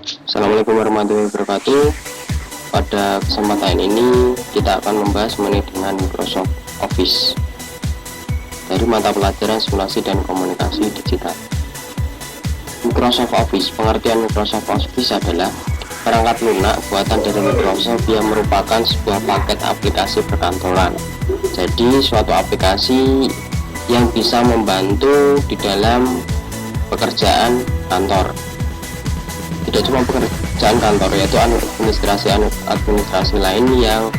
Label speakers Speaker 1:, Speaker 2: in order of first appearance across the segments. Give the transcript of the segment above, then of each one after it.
Speaker 1: Assalamualaikum warahmatullahi wabarakatuh. Pada kesempatan ini kita akan membahas mengenai dengan Microsoft Office dari mata pelajaran simulasi dan komunikasi digital. Microsoft Office, pengertian Microsoft Office adalah perangkat lunak buatan dari Microsoft yang merupakan sebuah paket aplikasi perkantoran. Jadi suatu aplikasi yang bisa membantu di dalam pekerjaan kantor. Tidak cuma pekerjaan kantor, yaitu administrasi lain yang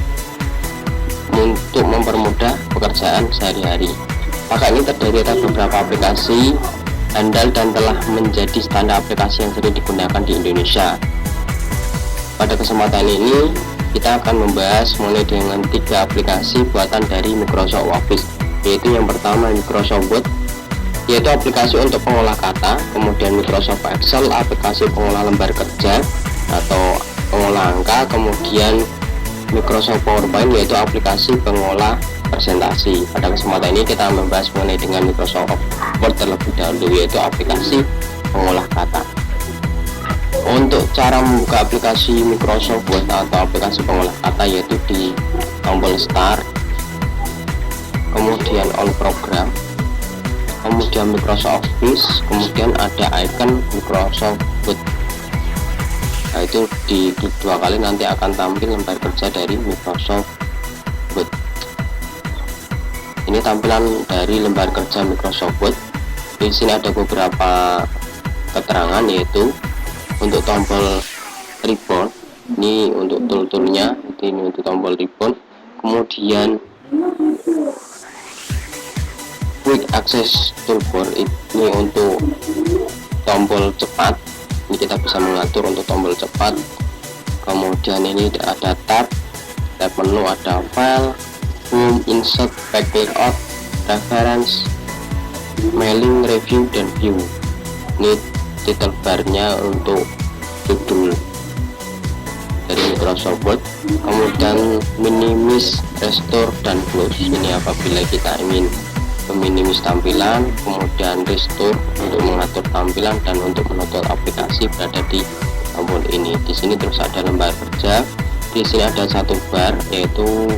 Speaker 1: untuk mempermudah pekerjaan sehari-hari. Maka ini terdiri atas beberapa aplikasi handal dan telah menjadi standar aplikasi yang sering digunakan di Indonesia. Pada kesempatan ini kita akan membahas mulai dengan 3 aplikasi buatan dari Microsoft Office, yaitu yang pertama Microsoft Word, yaitu aplikasi untuk pengolah kata, kemudian Microsoft Excel, aplikasi pengolah lembar kerja atau pengolah angka, kemudian Microsoft PowerPoint, yaitu aplikasi pengolah presentasi. Pada kesempatan ini kita membahas mengenai dengan Microsoft Word terlebih dahulu, yaitu aplikasi pengolah kata. Untuk cara membuka aplikasi Microsoft Word atau aplikasi pengolah kata, yaitu di tombol Start, kemudian All Program, kemudian Microsoft Office, kemudian ada icon Microsoft Word. Nah, itu di 2 kali nanti akan tampil lembar kerja dari Microsoft Word. Ini tampilan dari lembar kerja Microsoft Word. Di sini ada beberapa keterangan, yaitu untuk tombol ribbon, ini untuk tool-toolnya, ini untuk tombol ribbon, kemudian Quick Access Toolbar ini untuk tombol cepat, ini kita bisa mengatur untuk tombol cepat. Kemudian ini ada tab menu, ada file, home, insert, back layout, reference, mailing, review, dan view. Ini title barnya untuk judul dari Microsoft Word. Kemudian minimize, restore, dan close, ini apabila kita ingin meminimis tampilan, kemudian restore untuk mengatur tampilan, dan untuk menutup aplikasi berada di tombol ini. Di sini terus ada lembar kerja. Di sini ada satu bar, yaitu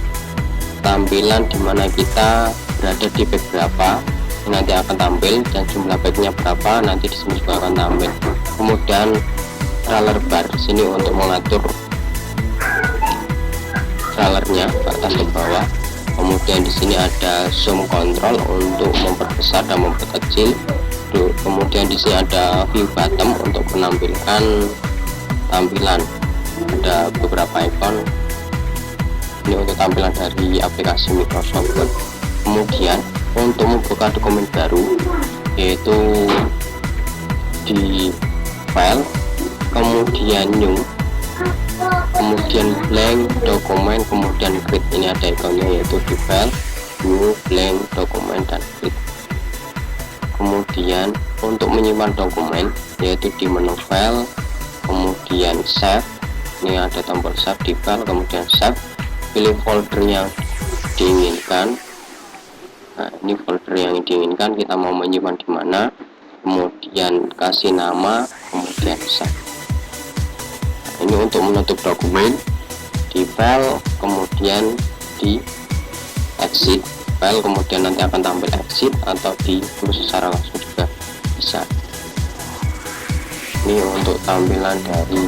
Speaker 1: tampilan dimana kita berada di page berapa, ini nanti akan tampil, dan jumlah page-nya berapa nanti di sini juga akan tampil. Kemudian trailer bar, di sini untuk mengatur trailernya ke atas ke bawah. Kemudian di sini ada zoom control untuk memperbesar dan memperkecil. Kemudian di sini ada view bottom untuk menampilkan tampilan. Ada beberapa icon. Ini untuk tampilan dari aplikasi Microsoft Word. Kemudian untuk membuka dokumen baru, yaitu di file, kemudian new, kemudian blank dokumen, kemudian create. Ini ada ikonnya, yaitu di file, new, blank dokumen, dan create. Kemudian untuk menyimpan dokumen, yaitu di menu file, kemudian save, ini ada tombol save di file, kemudian save, pilih folder yang diinginkan. Nah, ini folder yang diinginkan, kita mau menyimpan di mana, kemudian kasih nama, kemudian save. Ini untuk menutup dokumen di file, kemudian di exit file, kemudian nanti akan tampil exit, atau di close secara langsung juga bisa. Ini untuk tampilan dari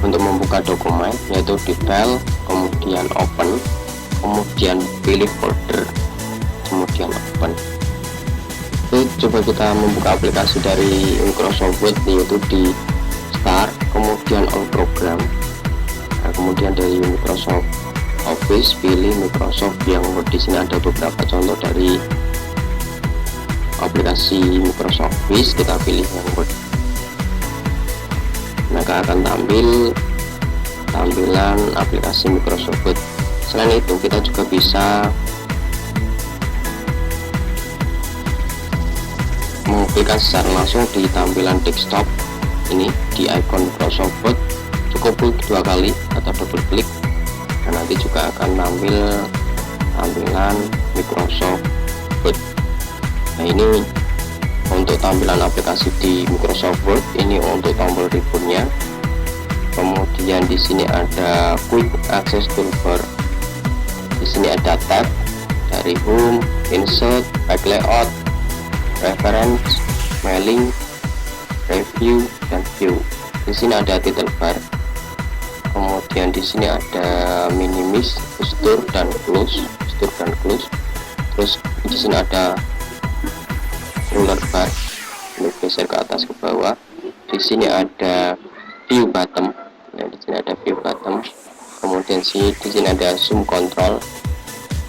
Speaker 1: untuk membuka dokumen, yaitu di file, kemudian open, kemudian pilih folder, kemudian open. Oke, coba kita membuka aplikasi dari Microsoft Word, yaitu di Start, kemudian All Program. Nah, kemudian dari Microsoft Office pilih Microsoft yang Word. Di sini ada beberapa contoh dari aplikasi Microsoft Office, kita pilih yang Word. Maka akan tampil tampilan aplikasi Microsoft Word. Selain itu kita juga bisa mengaplikan secara langsung di tampilan desktop. Ini di icon Microsoft Word, cukup klik 2 kali atau double klik, dan nanti juga akan tampil tampilan Microsoft Word. Nah, ini untuk tampilan aplikasi di Microsoft Word. Ini untuk tombol kemudian di sini ada quick access toolbar. Di sini ada tab dari home, insert, back layout, reference, mailing, review, dan view. Di sini ada title bar. Kemudian di sini ada minimize, store dan close, Terus di sini ada ruler bar, ini geser ke atas ke bawah. Di sini ada view bottom. Nah, di sini ada view bottom. Kemudian di sini ada zoom control.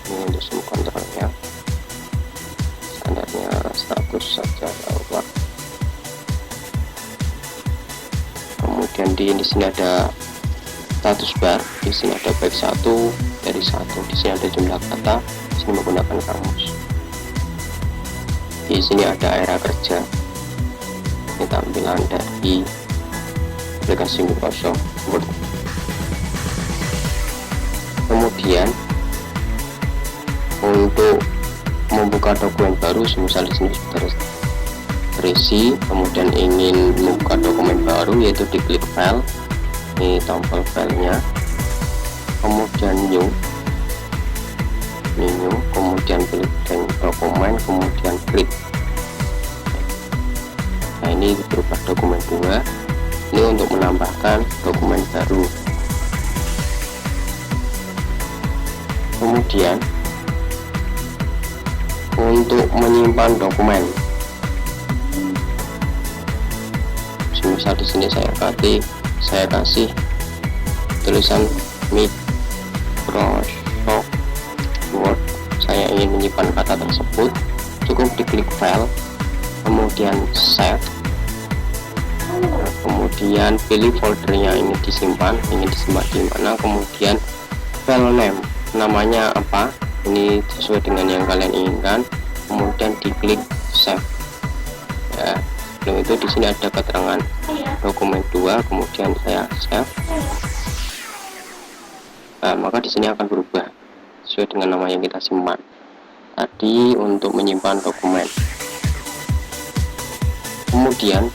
Speaker 1: Ini untuk zoom controlnya. Standarnya status saja ya. Kemudian di sini ada status bar. Di sini ada baik 1 dari 1. Di sini ada jumlah kata. Di sini menggunakan kamus. Di sini ada area kerja. Ini tampilan dari aplikasi Microsoft Word. Kemudian untuk membuka dokumen baru, misal di sini sudah terisi, kemudian ingin membuka dokumen baru, yaitu diklik file, ini tombol filenya, kemudian new, kemudian pilih dokumen, kemudian klik. Nah, ini berubah dokumen 2. Ini untuk menambahkan dokumen baru. Kemudian untuk menyimpan dokumen, misal di sini saya kasih tulisan Microsoft Word, saya ingin menyimpan kata tersebut, cukup diklik file, kemudian save, kemudian pilih foldernya ingin disimpan di mana, kemudian file name, namanya apa, ini sesuai dengan yang kalian inginkan, kemudian diklik save. Ya, sebelum itu di sini ada keterangan dokumen 2, kemudian saya save. Nah, maka di sini akan berubah sesuai dengan nama yang kita simpan tadi untuk menyimpan dokumen. Kemudian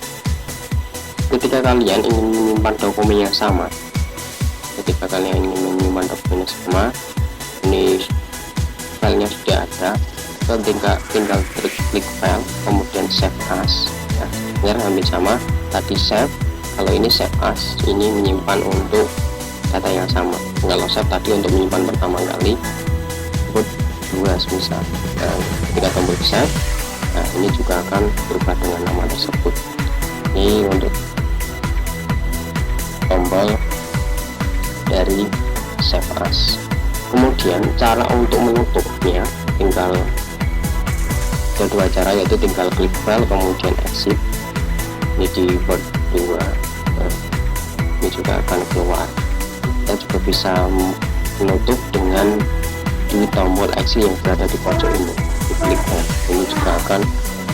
Speaker 1: ketika kalian ingin menyimpan dokumen yang sama, ini filenya sudah ada, tinggal klik file, kemudian save as. Ya, hampir sama tadi save, kalau ini save as, ini menyimpan untuk data yang sama. Kalau save tadi untuk menyimpan pertama kali, input 2 misal. Nah, ketika tombol save, nah ini juga akan berubah dengan nama tersebut. Ini untuk tombol dari save as. Kemudian cara untuk menutupnya tinggal ada 2 cara, yaitu tinggal klik file kemudian exit. Ini di Word 2. Ini juga akan keluar. Kita juga bisa menutup dengan di tombol exit yang berada di pojok ini, diklik. Ini juga akan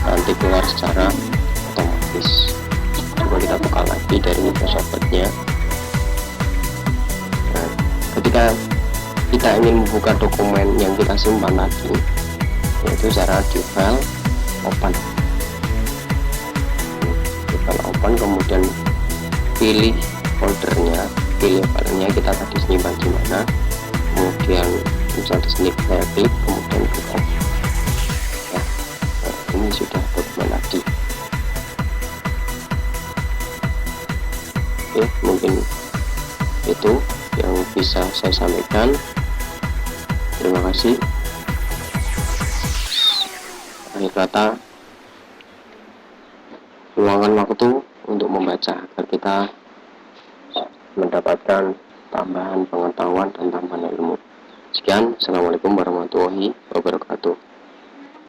Speaker 1: nanti keluar secara otomatis. Coba kita buka lagi dari Microsoft Word-nya. Nah, ketika kita ingin membuka dokumen yang kita simpan tadi, yaitu cara di file open, kemudian pilih foldernya, filenya kita tadi simpan di mana, kemudian misal di sini saya klik, kemudian klik off. Ya, nah, ini sudah dokumen tadi. Oke, mungkin itu yang bisa saya sampaikan. Terima kasih. Akhir kata, luangkan waktu untuk membaca agar kita mendapatkan tambahan pengetahuan dan tambahan ilmu. Sekian, assalamualaikum warahmatullahi wabarakatuh.